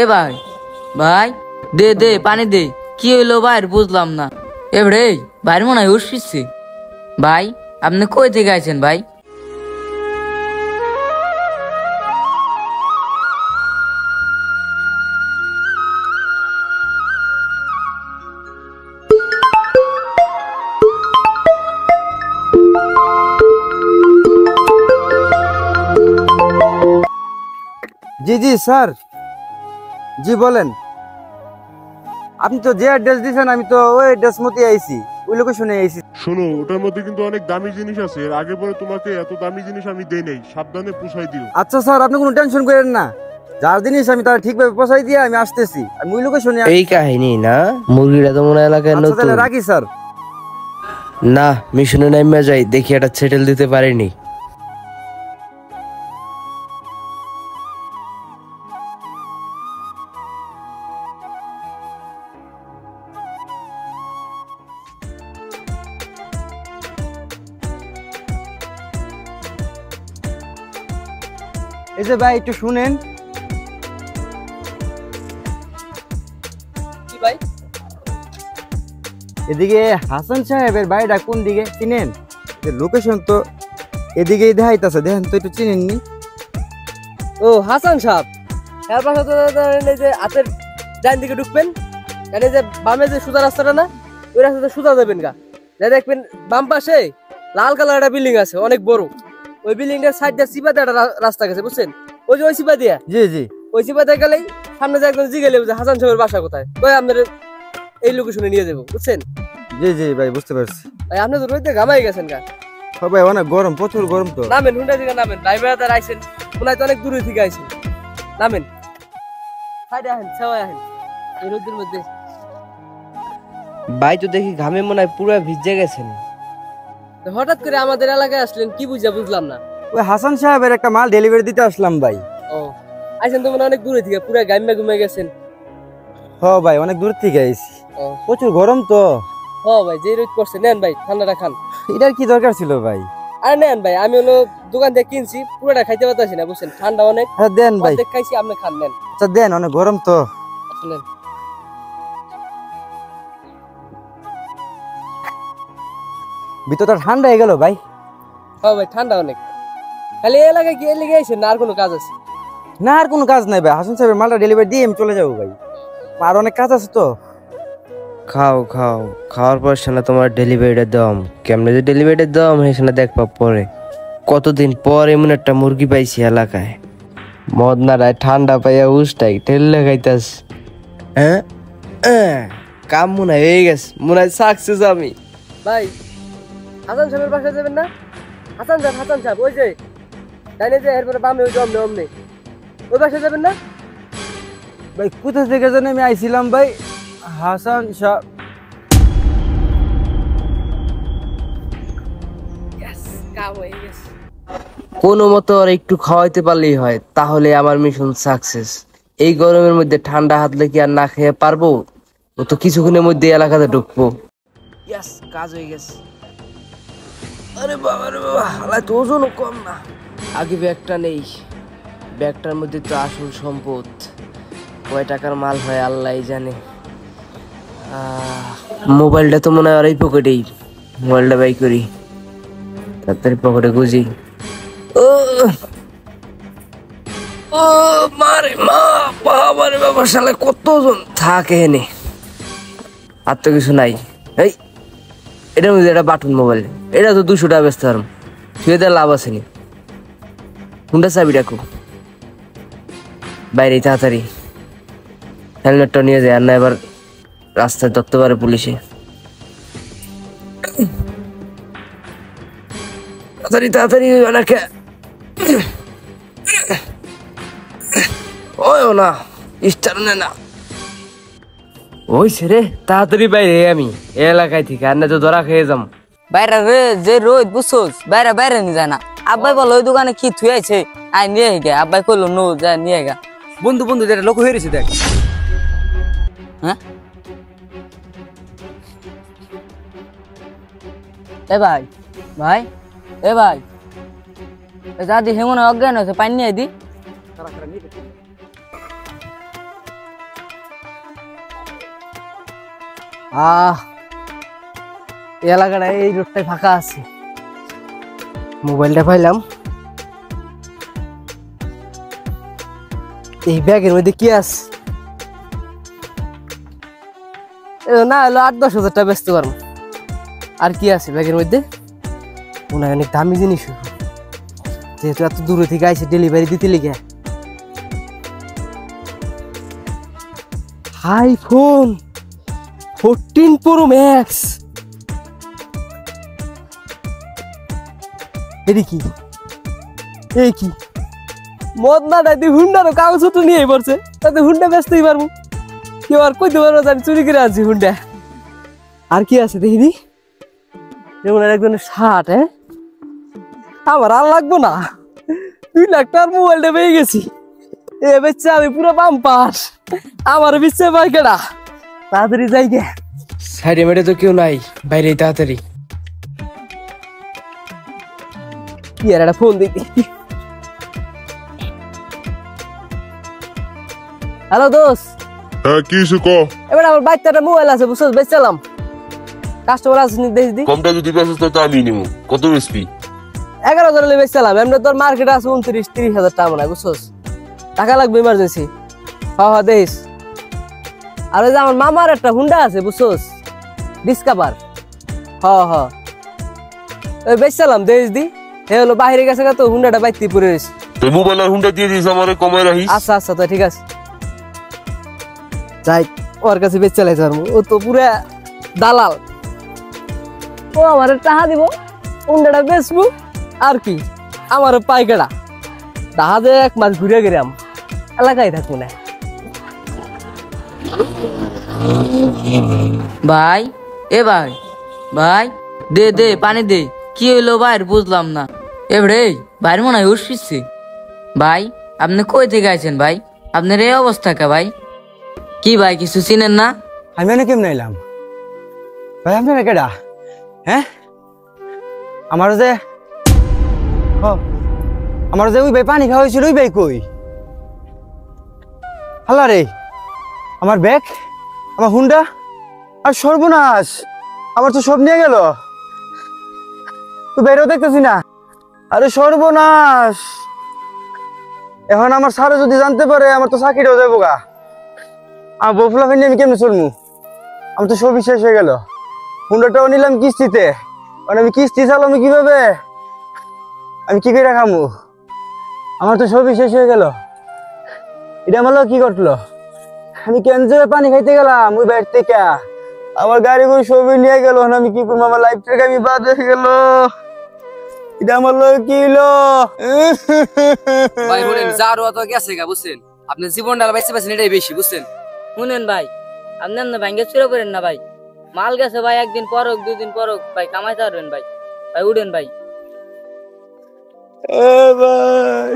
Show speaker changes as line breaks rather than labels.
এ ভাই ভাই দে দে পানি দে। কি হইলো ভাই বুঝলাম না। এবারে ভাইয়ের মনে হয় উঠছে। ভাই আপনি কই থেকে আইছেন ভাই?
জি জি স্যার, জি বলেন। আপনি তো যে অ্যাড্রেস দিয়েছেন আমি তো ওই অ্যাড্রেস মতোই আইছি, ওই লোকেশনে আইছি।
শোনো, ওটার মধ্যে কিন্তু অনেক দামি জিনিস আছে। এর আগে পরে তোমাকে এত দামি জিনিস আমি দেই নাই, সাবধানে পুষাই দিও।
আচ্ছা স্যার, আপনি কোনো টেনশন করেন না, যার জিনিস আমি তার ঠিকভাবে পৌঁছাই দিয়ে আমি আসতেছি। আমি ওই লোকেশনে।
এই কাহিনী না? মুরগিটা তো মনে এলাকায়
আচ্ছা
নতুন।
তাহলে রাখি স্যার।
না, মিশনে নাইমা যাই, দেখি এটা সেটেল দিতে পারিনি।
এই যে ভাই একটু শুনেন।
কি ভাই?
এদিকে হাসান সাহেবের বাড়িটা কোন দিকে চিনেন? লোকেশন তো এদিকেই দেখাইতেছে, দেখেন তো একটু চিনেননি?
ও হাসান সাহেব, এর পাশে তো এই যে হাতের ডান দিকে ঢুকবেন, এই যে বামে যে সোজা রাস্তাটা না, ওই রাস্তাতে সোজা যাবেন গা। যা দেখবেন বাম পাশে লাল কালার একটা বিল্ডিং আছে অনেক বড়। ওই বিল্ডিং এর সাইড দিয়ে চিপা দিয়ে একটা রাস্তা গেছে, বুঝছেন? ওই যে ওই চিপা দিয়া,
জি জি,
ওই চিপা দিয়ে গেলেই সামনে যে একদম জিগেলে যে হাসান সাহেবের বাসা কোথায়, ওই আপনার এই লোকেশনে নিয়ে যাবো, বুঝছেন?
জি জি ভাই, বুঝতে পারছি।
ভাই আপনি তো রোদে ঘামাই গেছেন গা।
সবাই অনেক গরম, প্রচুর গরম তো।
নামেন, হুন্ডা থেকে নামেন। ড্রাইভার আইসেন, ওনায় তো অনেক দূরে থেকে আইসেন। নামেন, সাইডে আহেন, সেওয়ায় আহেন এই রোদের মধ্যে।
ভাই তো দেখি ঘামে মনে হয় পুরো ভিজে গেছেন।
তো হঠাৎ করে আমাদের এলাকায় আসলেন কি বুঝলাম না।
ওই হাসান সাহেবের একটা মাল ডেলিভারি দিতে আসলাম ভাই।
ও আইসেন তো মনে হয় অনেক দূরে থেকে, পুরো গাইমে ঘুমে গেছেন।
হ ভাই, অনেক দূর থেকে আইছি,
ও
প্রচুর গরম তো।
হ ভাই, যে রোদ পড়ছে, নেন ভাই ঠান্ডাটা খান।
এটার কি দরকার ছিল ভাই?
আরে নেন ভাই, আমি হলো দোকান থেকে কিনছি, পুরোটা খাইতে পারতাছি না, বুঝছেন? ঠান্ডা অনেক।
হ্যাঁ দেন ভাই।
অর্ধেক খাইছি, আপনি খান, নেন।
আচ্ছা দেন, অনেক গরম তো।
আচ্ছা, নেন।
ভিতরটা ঠান্ডা হয়ে গেল ভাই।
হ্যাঁ ভাই, ঠান্ডা অনেক। খালি এই এলাকায় গিয়ে লেগে আইছেন না, আর কোনো কাজ আছে?
না, আর কোনো কাজ নাই ভাই, হাসান সাহেবের মালটা ডেলিভারি দিয়ে আমি চলে যাবো ভাই, আর অনেক কাজ আছে তো।
খাও খাও, খাওয়ার পর সেনা তোমার ডেলিভারিটা দাম কেমনে যে ডেলিভারিটা দাম সেনা দেখবা পরে। কতদিন পর এমন একটা মুরগি পাইছি এলাকায়, মদ নাড়ায় ঠান্ডা পাইয়া উষ্টাই ঠেললে খাইতাস। হ্যাঁ কাম মনে হয় হয়ে গেছে, মনে হয় সাকসেস আমি।
ভাই হাসান সাহেবের বাসায় যাবেন না? হাসান সাহেব ওই যে ডাইনে যে এরপরে বামে ওই যে অমনে অমনে, ওই বাসায় যাবেন না?
ভাই কোথা থেকে জানি আমি আইছিলাম ভাই, হাসান সাহেব।
কাম হয়ে গেছে।
কোনো মতো আর একটু খাওয়াইতে পারলেই হয়, তাহলে আমার মিশন সাকসেস। এই গরমের মধ্যে ঠান্ডা হাতলে কি আর না খেয়ে পারবো? ও তো কিছুক্ষণের মধ্যে এলাকাতে ঢুকবো। ইয়াস, কাজ হয়ে গেছে। আরে বাবা রে বাবা, হালাই তো ওজনও কম না। আগে ব্যাগটা নেই, ব্যাগটার মধ্যে তো আসল সম্পদ। কয় টাকার মাল হয় আল্লাহই জানে। মোবাইলটা তো মনে হয় আর এই পকেটেই, মোবাইলটা বাই করি, তাড়াতাড়ি পকেটে গুজি। ও ও মারে মা, বাবা রে বাবা, শালা কতজন থাকে এনে, আর তো কিছু নাই। এই এটার মধ্যে একটা বাটন মোবাইল, এটা তো 200 টাকা বেচতে পারম, শুয়ে দেওয়ার লাভ আসেনি। কোনটা চাবি ডাকো বাইরে, তাড়াতাড়ি হেলমেটটা নিয়ে যায়, আর না এবার রাস্তায় ধরতে পারে পুলিশে। তাড়াতাড়ি তাড়াতাড়ি অনেকে ওই না স্টার না ওই রে, তাড়াতাড়ি বাইরে আমি এলাকায় থেকে, আর না তো ধরা খেয়ে যাম।
বাইরে রে যে রোদ বুঝছোস, বাইরে বাইরে নিয়ে যায় না। আব্বাই বলো ওই দোকানে কি থুয়েছে, আয় নিয়ে গে। আব্বাই কইলো নো যায় নিয়ে গা।
বন্ধু বন্ধু, যেটা লোক হয়ে রয়েছে দেখ।
হ্যাঁ এ ভাই ভাই এ ভাই, দাদি হেমন অজ্ঞান হয়েছে, পানি নিয়ে দি।
এই এলাকাটা এই রোডটাই ফাঁকা আছে, মোবাইলটা পাইলাম। এই ব্যাগের মধ্যে কি আছে? না হলো 8-10 হাজার টাকা বেচতে পারবো। আর কি আছে ব্যাগের মধ্যে? মনে হয় অনেক দামি জিনিস, যেহেতু এত দূরে থেকে আইসে ডেলিভারি দিতে লিখে। IPhone 14 Pro Max। এটি কি? এই কি মদ না ডাইতে হুন্ডারও কাগজ তো নিয়ে পড়ছে, তাতে হুন্ডা বেচতেই পারবো। কেউ আর কইতে পারবো আমি চুরি করে আনছি হুন্ডা। আর কি আছে দেখিনি? যেমন একজনের শার্ট। হ্যাঁ, আমার আর লাগবো না, 2 লাখ টাকার মোবাইলটা পেয়ে গেছি। এ বেচছে আমি পুরো বাম্পার, আমার বিচ্ছে পাই কেডা। তাড়াতাড়ি যাই গে।
সাইডে মেডে তো কেউ নাই, বাইরে তাড়াতাড়ি।
কি আর একটা ফোন দিই। হ্যালো দোস্ত,
হ্যাঁ কি হইছে ক?
এবার আমার বাচ্চাটা মোবাইল আছে বুঝছো, বেচলাম। কাস্টমার আছে দেখি দি।
কমটা যদি বেচস তো আমি নিব। কত বেচবি?
11,000 হলে বেচলাম। এমনি তোর মার্কেটে আছে 29-30 হাজার টাকা মনে হয় বুঝছস। টাকা লাগবে ইমার্জেন্সি। হ্যাঁ দেখিস। আর ওই যে আমার মামার একটা হুন্ডা আছে বুঝছস, ডিসকাভার। হ্যাঁ ওই বেচলাম দেখিস দি। হে হলো বাইরে গেছে তো হুন্ডাটা বাইতে পড়ে রয়েছে।
তুই মোবাইল আর হুন্ডা দিয়ে দিস, আমারে কমায় রাখিস।
আচ্ছা তো ঠিক আছে, যাই ওর কাছে বেচ চালাই যাবো। ও তো পুরা দালাল, ও আমার টাকা দিব, হুন্ডাটা বেচবো। আর কি আমার পাইকারা জাহাজে 1 মাস ঘুরে গেলাম, এলাকায় থাকবো না।
ভাই এ ভাই, ভাই দে পানি দে। কি হইলো ভাই বুঝলাম না। এবারে ভাইয়ের মনে হয় উঠছে। ভাই আপনি কই থেকে আইছেন ভাই? আপনার এই অবস্থা কে ভাই? কি ভাই কিছু চিনেন না?
আমি এনে কেমন এলাম ভাই? আপনারা কেডা? হ্যাঁ, আমার যে ওই ভাই পানি খাওয়া হয়েছিল, ওই ভাই কই? হাল্লা রে, আমার ব্যাগ, আমার হুন্ডা, আর সর্বনাশ, আমার তো সব নিয়ে গেল। তুই বেরো দেখতেছি না। আরে সর্বনাশ, এখন আমার স্যারে যদি জানতে পারে আমার তো চাকরিটাও যাবো গা। আর বফলা ফেলে আমি কেমনে চলমু? আমার তো সবই শেষ হয়ে গেল। হুন্ডাটাও নিলাম কিস্তিতে, কারণ আমি কিস্তি চালামু কিভাবে? আমি কি করে খামু? আমার তো সবই শেষ হয়ে গেল। এটা আমার কি করলো? আমি কেন যে পানি খাইতে গেলাম ওই বাইর থেকে, আমার গাড়ি করে সবই নিয়ে গেল। আমি কি করবো? আমার লাইফ থেকে আমি বাদ হয়ে গেল। এটা আমার কি হলো?
ভাই শুনেন, যার তো গেছে গা বুঝছেন, আপনি জীবনটা বাইসে পাচ্ছেন এটাই বেশি বুঝছেন।
শুনেন ভাই, আপনি না ভাঙ্গে চুরে করেন না ভাই। মাল গেছে ভাই, 1 দিন পর হোক 2 দিন পর হোক ভাই, কামাইতে পারবেন ভাই। ভাই উঠেন ভাই।
ভাই